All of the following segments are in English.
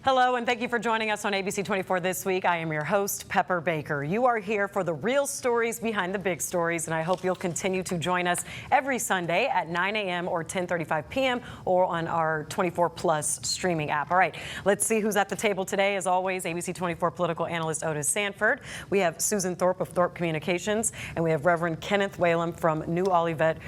Hello, and thank you for joining us on ABC24 This Week. I am your host, Pepper Baker. You are here for the real stories behind the big stories, and I hope you'll continue to join us every Sunday at 9 a.m. or 10:35 p.m. or on our 24 Plus streaming app. All right, let's see who's at the table today. As always, ABC24 political analyst Otis Sanford. We have Susan Thorpe of Thorpe Communications, and we have Reverend Kenneth Whalum from New Olivet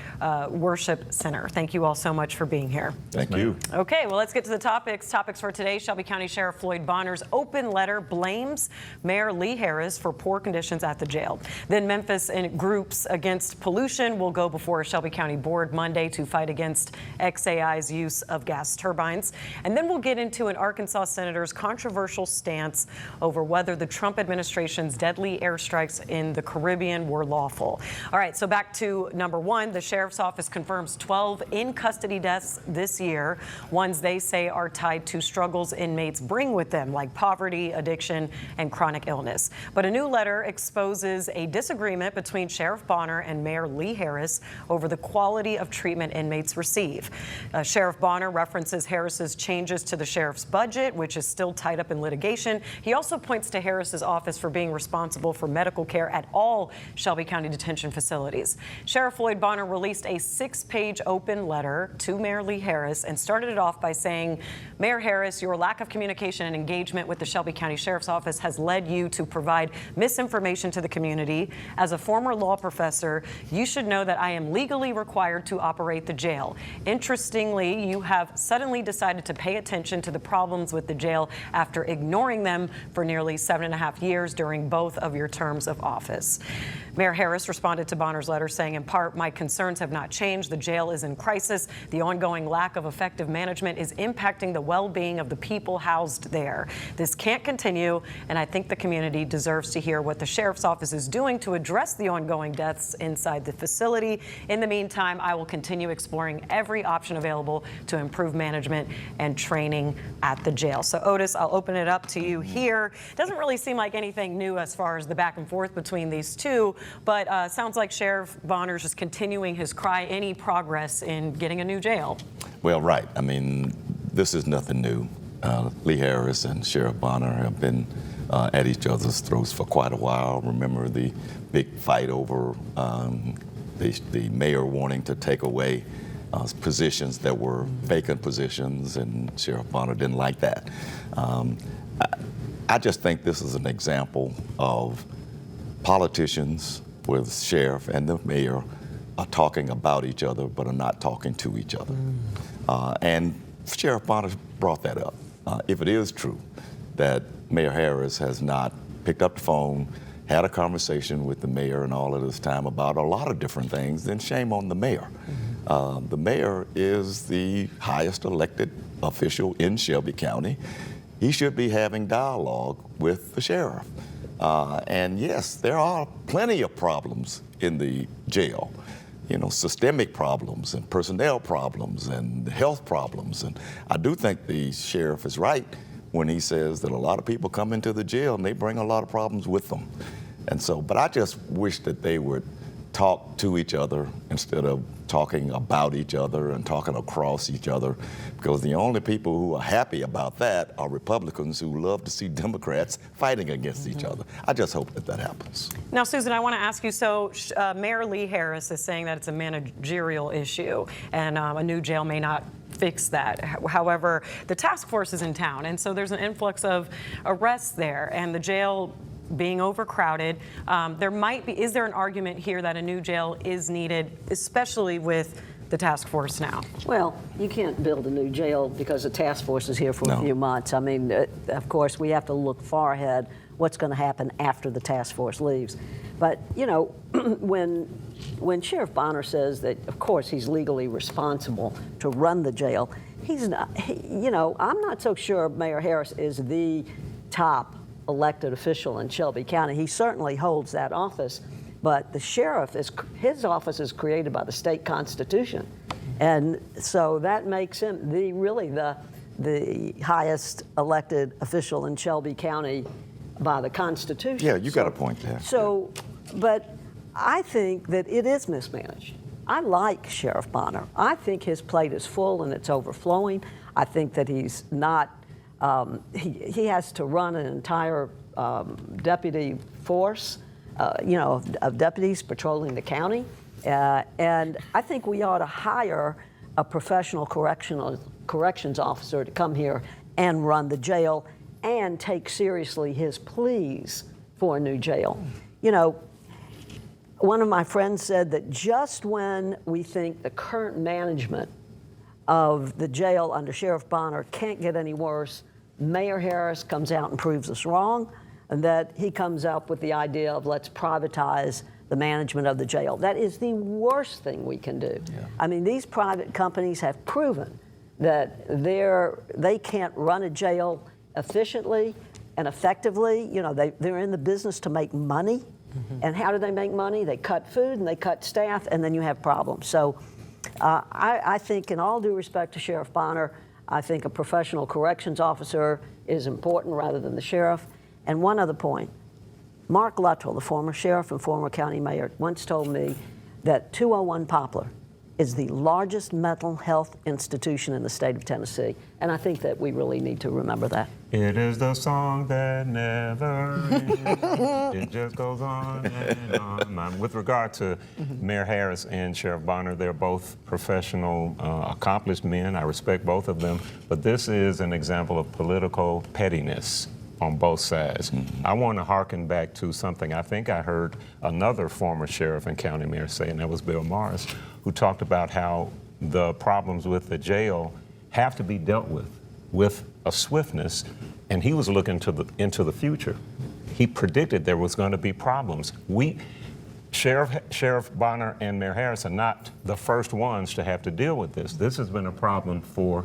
Worship Center. Thank you all so much for being here. Thank you. Okay, well, let's get to the topics. Topics for today: Shelby County Sheriff Floyd Bonner's open letter blames Mayor Lee Harris for poor conditions at the jail. Then Memphis and groups against pollution will go before a Shelby County board Monday to fight against XAI's use of gas turbines. And then we'll get into an Arkansas senator's controversial stance over whether the Trump administration's deadly airstrikes in the Caribbean were lawful. All right, so back to number one. The sheriff's office confirms 12 in-custody deaths this year, ones they say are tied to struggles inmates bring with them, like poverty, addiction, and chronic illness. But a new letter exposes a disagreement between Sheriff Bonner and Mayor Lee Harris over the quality of treatment inmates receive. Sheriff Bonner references Harris's changes to the sheriff's budget, which is still tied up in litigation. He also points to Harris's office for being responsible for medical care at all Shelby County detention facilities. Sheriff Floyd Bonner released a 6-page open letter to Mayor Lee Harris and started it off by saying, "Mayor Harris, your lack of communication and engagement with the Shelby County Sheriff's Office has led you to provide misinformation to the community. As a former law professor, you should know that I am legally required to operate the jail. Interestingly, you have suddenly decided to pay attention to the problems with the jail after ignoring them for nearly 7.5 years during both of your terms of office." Mayor Harris responded to Bonner's letter saying, in part, "My concerns have not changed. The jail is in crisis. The ongoing lack of effective management is impacting the well-being of the people housed there. This can't continue, and I think the community deserves to hear what the sheriff's office is doing to address the ongoing deaths inside the facility. In the meantime, I will continue exploring every option available to improve management and training at the jail." So, Otis, I'll open it up to you here. Doesn't really seem like anything new as far as the back and forth between these two, but sounds like Sheriff Bonner's just continuing his cry, any progress in getting a new jail. Well, right. I mean, this is nothing new. Lee Harris and Sheriff Bonner have been at each other's throats for quite a while. Remember the big fight over the mayor wanting to take away positions that were vacant positions, and Sheriff Bonner didn't like that. I just think this is an example of politicians with sheriff and the mayor are talking about each other but are not talking to each other. And Sheriff Bonner brought that up. If it is true that Mayor Harris has not picked up the phone, had a conversation with the mayor and all of this time about a lot of different things, then shame on the mayor. The mayor is the highest elected official in Shelby County. He should be having dialogue with the sheriff. And yes, there are plenty of problems in the jail. You know, systemic problems and personnel problems and health problems. And I do think the sheriff is right when he says that a lot of people come into the jail and they bring a lot of problems with them. And so, but I just wish that they would talk to each other instead of talking about each other and talking across each other, because the only people who are happy about that are Republicans who love to see Democrats fighting against each other. I just hope that that happens. Now, Susan, I want to ask you, so Mayor Lee Harris is saying that it's a managerial issue and a new jail may not fix that. However, the task force is in town, and so there's an influx of arrests there, and the jail being overcrowded. Is there an argument here that a new jail is needed, especially with the task force now? Well, you can't build a new jail because the task force is here for a few months. I mean, of course, we have to look far ahead what's going to happen after the task force leaves. But, you know, when Sheriff Bonner says that, of course, he's legally responsible to run the jail, he's not, you know, I'm not so sure Mayor Harris is the top elected official in Shelby County. He certainly holds that office, but the sheriff, his office is created by the state constitution. And so that makes him really the highest elected official in Shelby County by the Constitution. Yeah, you got a point there. So, but I think that it is mismanaged. I like Sheriff Bonner. I think his plate is full and it's overflowing. I think that he's not he has to run an entire deputy force, of deputies patrolling the county. And I think we ought to hire a professional corrections officer to come here and run the jail and take seriously his pleas for a new jail. One of my friends said that just when we think the current management of the jail under Sheriff Bonner can't get any worse, Mayor Harris comes out and proves us wrong, and that he comes up with the idea of let's privatize the management of the jail. That is the worst thing we can do. Yeah. I mean, these private companies have proven that they can't run a jail efficiently and effectively. They're in the business to make money. Mm-hmm. And how do they make money? They cut food and they cut staff, and then you have problems. So I think, in all due respect to Sheriff Bonner, I think a professional corrections officer is important rather than the sheriff. And one other point, Mark Luttrell, the former sheriff and former county mayor, once told me that 201 Poplar is the largest mental health institution in the state of Tennessee. And I think that we really need to remember that. It is the song that never ends. It just goes on and on. With regard to Mayor Harris and Sheriff Bonner, they're both professional, accomplished men. I respect both of them. But this is an example of political pettiness on both sides. Mm-hmm. I want to hearken back to something I think I heard another former sheriff and county mayor say, and that was Bill Morris, who talked about how the problems with the jail have to be dealt with a swiftness, and he was looking into the future. He predicted there was going to be problems. Sheriff Bonner and Mayor Harris are not the first ones to have to deal with this. This has been a problem for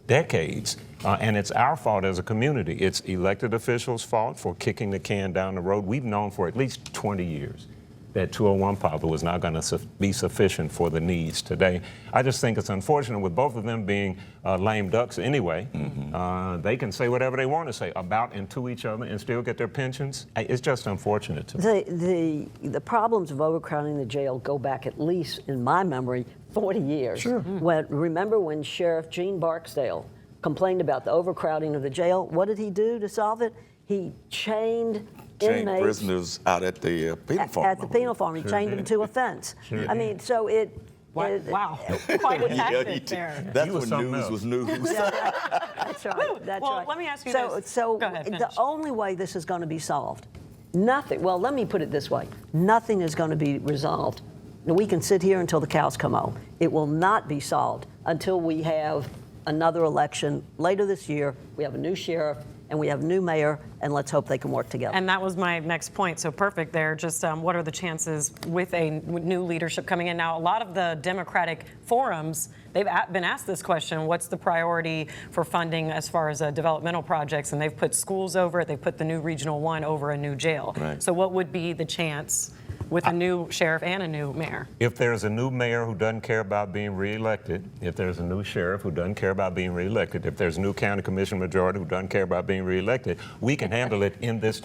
decades, and it's our fault as a community. It's elected officials' fault for kicking the can down the road. We've known for at least 20 years that 201 Poplar was not going to be sufficient for the needs today. I just think it's unfortunate with both of them being lame ducks anyway. Mm-hmm. They can say whatever they want to say about and to each other and still get their pensions. It's just unfortunate to me. The problems of overcrowding the jail go back, at least in my memory, 40 years. Sure. Remember when Sheriff Gene Barksdale complained about the overcrowding of the jail? What did he do to solve it? He chained inmates, prisoners out at the penal farm. At the penal farm. He chained them to a fence. Sure. I mean, so it... Wow. Quite a tactic there. That's when news was news. Yeah, that's right. That's well, right. let me ask you this. So go ahead, the only way this is going to be solved, nothing, well, let me put it this way. Nothing is going to be resolved. Now, we can sit here until the cows come home. It will not be solved until we have another election later this year. We have a new sheriff and we have a new mayor, and let's hope they can work together. And that was my next point, so perfect there. Just what are the chances with a new leadership coming in? Now, a lot of the Democratic forums, they've been asked this question, what's the priority for funding as far as developmental projects? And they've put schools over it, they've put the new Regional 1 over a new jail. Right. So what would be the chance with a new sheriff and a new mayor? If there's a new mayor who doesn't care about being reelected, if there's a new sheriff who doesn't care about being reelected, if there's a new county commission majority who doesn't care about being reelected, we can handle it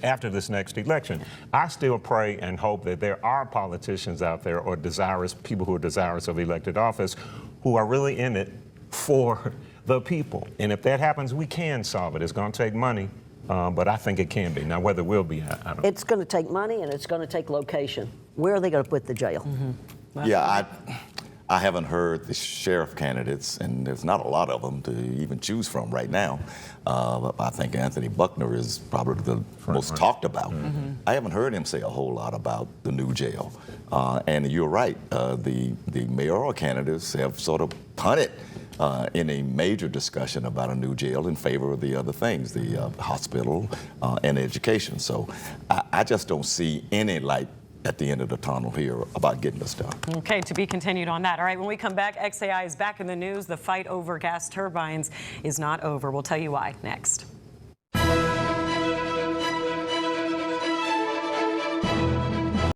after this next election. I still pray and hope that there are politicians out there or people who are desirous of elected office who are really in it for the people. And if that happens, we can solve it. It's going to take money. But I think it can be. Now, whether it will be, I don't know. It's going to take money and it's going to take location. Where are they going to put the jail? Mm-hmm. Yeah, I haven't heard the sheriff candidates, and there's not a lot of them to even choose from right now. I think Anthony Buckner is probably the most talked about. Mm-hmm. I haven't heard him say a whole lot about the new jail. And you're right, the mayoral candidates have sort of punted in a major discussion about a new jail in favor of the other things, the hospital and education. So I just don't see any light at the end of the tunnel here about getting this done. Okay, to be continued on that. All right, when we come back, XAI is back in the news. The fight over gas turbines is not over. We'll tell you why next.